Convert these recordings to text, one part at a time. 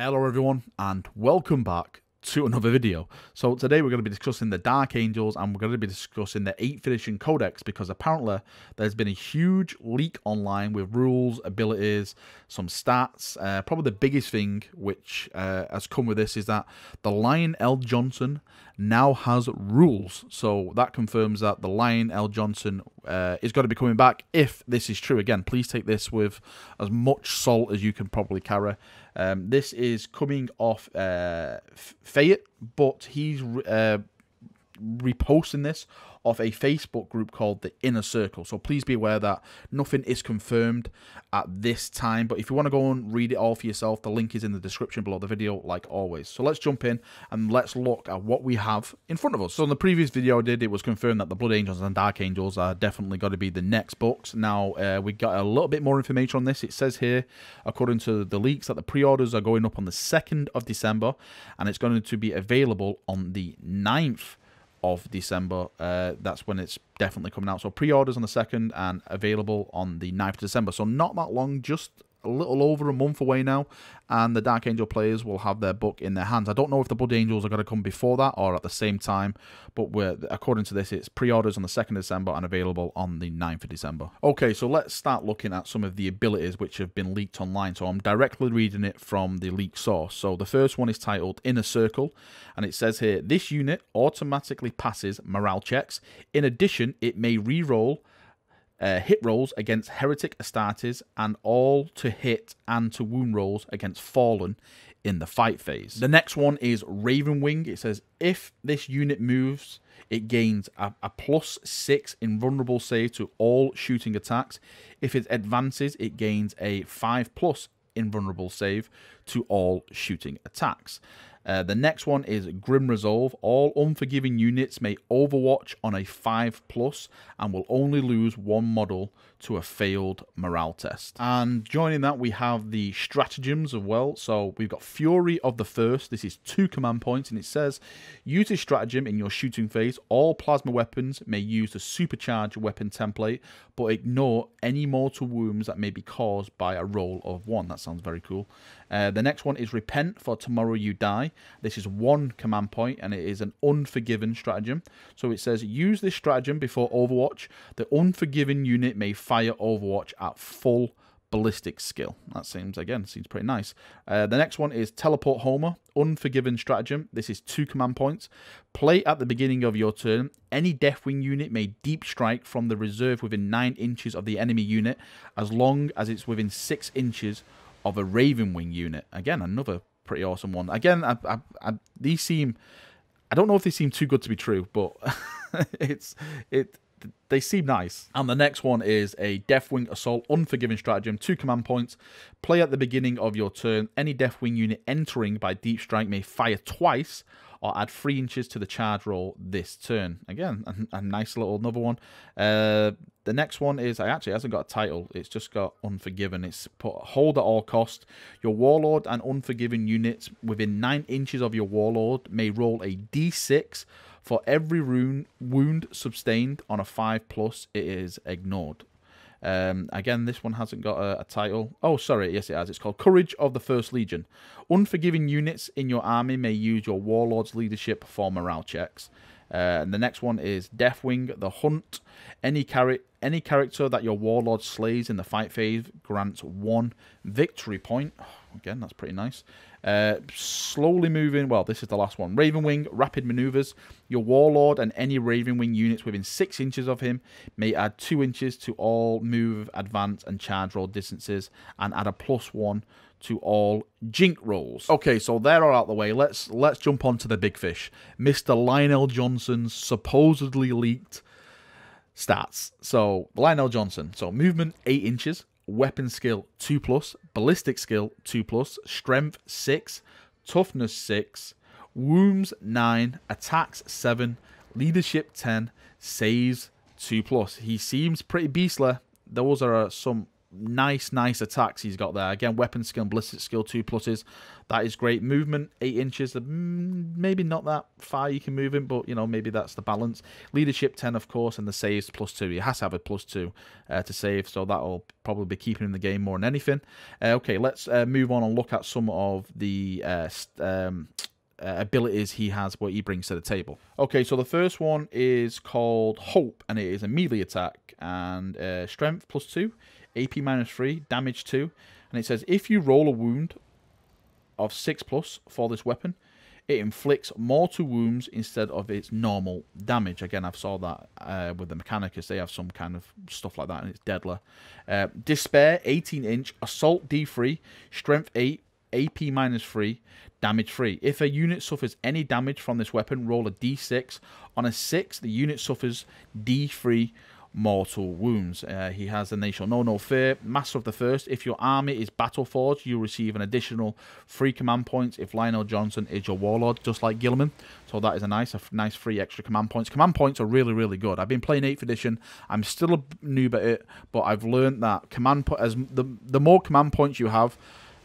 Hello everyone and welcome back to another video. So today we're going to be discussing the Dark Angels and we're going to be discussing the 8th edition codex, because apparently there's been a huge leak online with rules, abilities, some stats. Probably the biggest thing which has come with this is that the Lion L. Jonson now has rules. So that confirms that the Lion L. Jonson is going to be coming back if this is true. Again, please take this with as much salt as you can probably carry. This is coming off Fayette, but he's reposting this off a Facebook group called the Inner Circle. So please be aware that nothing is confirmed at this time. But if you want to go and read it all for yourself, the link is in the description below the video, like always. So let's jump in and let's look at what we have in front of us. So in the previous video I did, it was confirmed that the Blood Angels and Dark Angels are definitely got to be the next books. Now we got a little bit more information on this. It says here, according to the leaks, that the pre-orders are going up on the 2nd of December and it's going to be available on the 9th of December. That's when it's definitely coming out. So pre-orders on the 2nd and available on the 9th of December. So not that long, just a little over a month away now, and the Dark Angel players will have their book in their hands. I don't know if the Blood Angels are going to come before that or at the same time, but according to this, it's pre-orders on the 2nd of December and available on the 9th of December. Okay, so let's start looking at some of the abilities which have been leaked online. So I'm directly reading it from the leaked source. So the first one is titled Inner Circle, and it says here, this unit automatically passes morale checks. In addition, it may re-roll hit rolls against Heretic Astartes and all to hit and to wound rolls against Fallen in the fight phase. The next one is Raven Wing. It says if this unit moves, it gains a +6 invulnerable save to all shooting attacks. If it advances, it gains a 5+ invulnerable save to all shooting attacks. The next one is Grim Resolve. All unforgiving units may overwatch on a 5+ and will only lose one model to a failed morale test. And joining that, we have the stratagems as well. So we've got Fury of the First. This is 2 command points, and it says use this stratagem in your shooting phase. All plasma weapons may use the supercharged weapon template, but ignore any mortal wounds that may be caused by a roll of 1. That sounds very cool. The next one is Repent, for tomorrow you die. This is 1 command point, and it is an Unforgiven stratagem. So it says use this stratagem before Overwatch. The Unforgiven unit may fire Overwatch at full ballistic skill. That seems pretty nice. The next one is Teleport Homer, Unforgiven stratagem. This is 2 command points. Play at the beginning of your turn. Any Deathwing unit may deep strike from the reserve within 9 inches of the enemy unit, as long as it's within 6 inches of a Raven Wing unit. Again, another pretty awesome one. Again, these seem, I don't know if they seem too good to be true, but they seem nice. And the next one is a Deathwing Assault Unforgiving stratagem, 2 command points. Play at the beginning of your turn. Any Deathwing unit entering by deep strike may fire twice or add 3 inches to the charge roll this turn. Again, a nice little another one. The next one is, it hasn't got a title. It's just got Unforgiven. It's put hold at all cost. Your Warlord and Unforgiven units within 9 inches of your Warlord may roll a d6 for every wound sustained on a 5+. It is ignored. Again, this one hasn't got a title. Oh, sorry, yes it has. It's called Courage of the First Legion. Unforgiving units in your army may use your Warlord's leadership for morale checks. And the next one is Deathwing the Hunt. Any character that your Warlord slays in the fight phase grants 1 victory point. Again, that's pretty nice. Slowly moving, well, this is the last one. Raven Wing, Rapid Maneuvers. Your Warlord and any Raven Wing units within 6 inches of him may add 2 inches to all move, advance, and charge roll distances, and add a +1 to all jink rolls. Okay, so they're all out the way. Let's jump on to the big fish. Mr. Lionel Jonson's supposedly leaked stats. So Lionel Jonson. So movement 8 inches, weapon skill 2+, ballistic skill 2+, strength 6, toughness 6, wounds 9, attacks 7, leadership 10, saves 2+. He seems pretty beastly. Those are some nice attacks he's got there. Again, weapon skill and ballistic skill 2+. That is great. Movement 8 inches. Maybe not that far you can move him, but you know, maybe that's the balance. Leadership 10, of course, and the saves +2. He has to have a +2 to save, so that'll probably be keeping him in the game more than anything. Okay, let's move on and look at some of the abilities he has, what he brings to the table. Okay, so the first one is called Hope, and it is a melee attack, and strength +2, AP -3, damage 2, and it says if you roll a wound of 6+ for this weapon, it inflicts mortal wounds instead of its normal damage. Again, I've saw that with the Mechanicus. They have some kind of stuff like that, and it's deadly. Despair, 18-inch, assault D3, strength 8, AP -3, damage 3. If a unit suffers any damage from this weapon, roll a D6. On a 6, the unit suffers D3 mortal wounds. He has the They Shall Know No Fear. Master of the First. If your army is battle forged, you receive an additional 3 command points if Lionel Jonson is your warlord, just like Gilliman. So that is a nice 3 extra command points. Command points are really good. I've been playing 8th edition. I'm still a noob at it, but I've learned that as the more command points you have,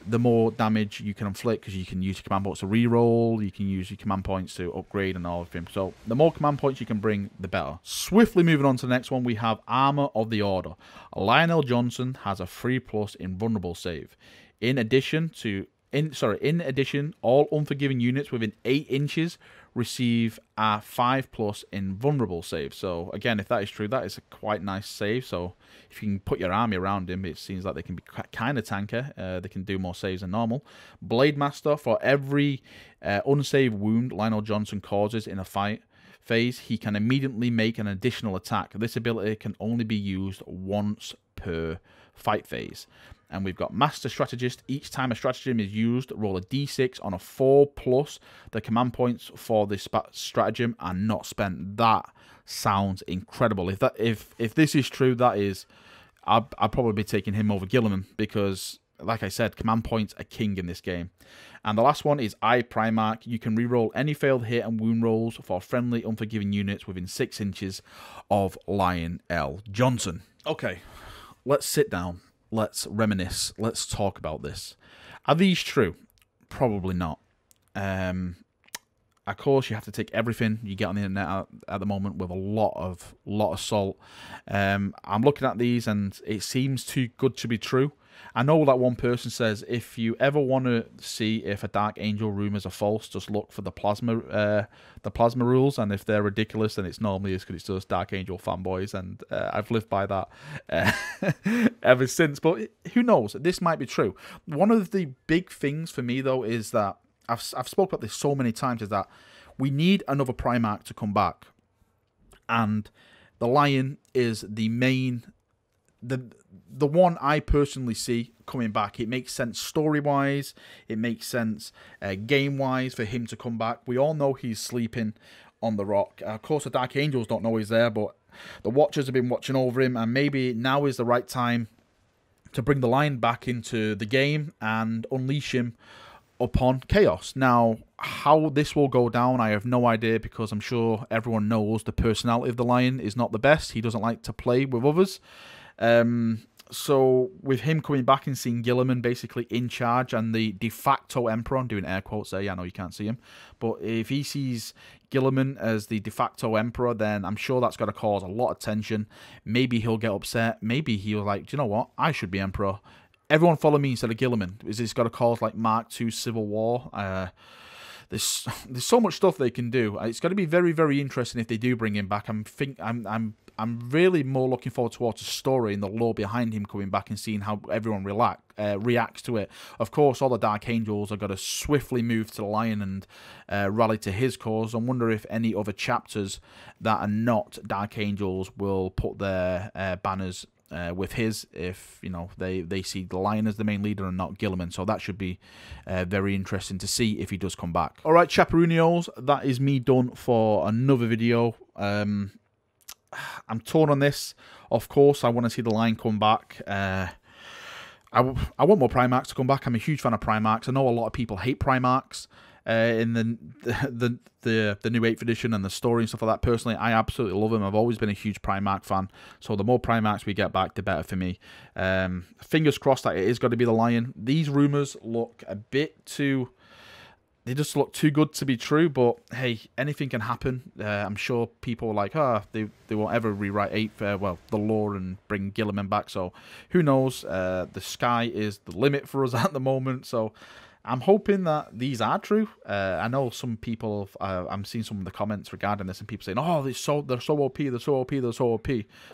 the more damage you can inflict, because you can use your command points to reroll, you can use your command points to upgrade and all of them. So the more command points you can bring, the better. Swiftly moving on to the next one, we have Armor of the Order. Lionel Jonson has a 3+ invulnerable save. In addition, all unforgiving units within 8 inches receive a 5+ invulnerable save. So again, if that is true, that is a quite nice save. So if you can put your army around him, it seems like they can be kind of tanker. They can do more saves than normal. Blade Master, for every unsaved wound Lionel Jonson causes in a fight phase, he can immediately make an additional attack. This ability can only be used once per fight phase. And we've got Master Strategist. Each time a stratagem is used, roll a d6 on a 4+. The command points for this stratagem are not spent. That sounds incredible. If this is true, that is, I'd probably be taking him over Gilliman, because, like I said, command points are king in this game. And the last one is Primarch. You can reroll any failed hit and wound rolls for friendly unforgiving units within 6 inches of Lionel Jonson. Okay, let's sit down. Let's reminisce. Let's talk about this. Are these true? Probably not. Of course, you have to take everything you get on the internet at the moment with a lot of salt. I'm looking at these, and it seems too good to be true. I know that one person says if you ever want to see if a Dark Angel rumors are false, just look for the plasma rules, and if they're ridiculous, then it's normally because it's just Dark Angel fanboys, and I've lived by that ever since. But who knows? This might be true. One of the big things for me, though, is that I've spoken about this so many times, is that we need another Primarch to come back, and the Lion is the main. The one I personally see coming back. It makes sense story-wise. It makes sense game-wise for him to come back. We all know he's sleeping on the rock. Of course, the Dark Angels don't know he's there, but the Watchers have been watching over him, and maybe now is the right time to bring the Lion back into the game and unleash him upon chaos. Now, how this will go down, I have no idea, because I'm sure everyone knows the personality of the Lion is not the best. He doesn't like to play with others. So with him coming back and seeing Gilliman basically in charge and the de facto emperor, I'm doing air quotes there, I know you can't see him, but if he sees Gilliman as the de facto emperor, then I'm sure that's going to cause a lot of tension. Maybe he'll get upset. Maybe he'll like, do you know what? I should be emperor. Everyone follow me instead of Gilliman. Is this going to cause like Mark II Civil War? There's so much stuff they can do. It's going to be very, very interesting if they do bring him back. I'm really more looking forward towards the story and the lore behind him coming back and seeing how everyone reacts to it. Of course, all the Dark Angels are going to swiftly move to the Lion and rally to his cause. I wonder if any other chapters that are not Dark Angels will put their banners with his, if they see the Lion as the main leader and not Gilliman. So that should be very interesting to see if he does come back. All right, Chaperonios, that is me done for another video. I'm torn on this. Of course, I want to see the Lion come back. I want more Primarchs to come back. I'm a huge fan of Primarchs. I know a lot of people hate Primarchs. in the new 8th edition and the story and stuff like that. Personally, I absolutely love him. I've always been a huge Primarch fan, so the more Primarchs we get back, the better for me. Fingers crossed that it is going to be the Lion. These rumours look a bit too... They just look too good to be true, but hey, anything can happen. I'm sure people are like, they won't ever rewrite 8th, well, the lore and bring Gilliman back, so who knows? The sky is the limit for us at the moment, so I'm hoping that these are true. I know some people, I'm seeing some of the comments regarding this, and people saying, oh, they're so OP, they're so OP, they're so OP.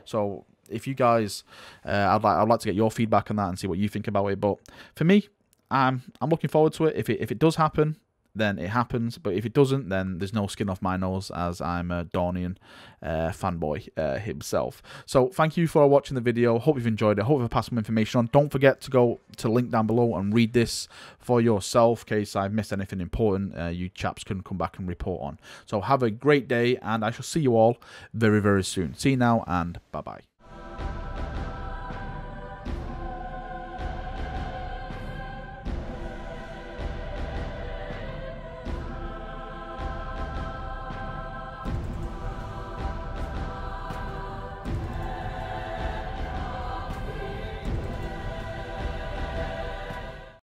So if you guys, I'd like to get your feedback on that and see what you think about it. But for me, I'm looking forward to it. If it does happen, then it happens, but if it doesn't, then there's no skin off my nose, as I'm a Dornian fanboy himself. So thank you for watching the video. Hope you've enjoyed it. Hope I've passed some information on. Don't forget to go to the link down below and read this for yourself, in case I've missed anything important you chaps can come back and report on. So have a great day, and I shall see you all very, very soon. See you now, and bye-bye.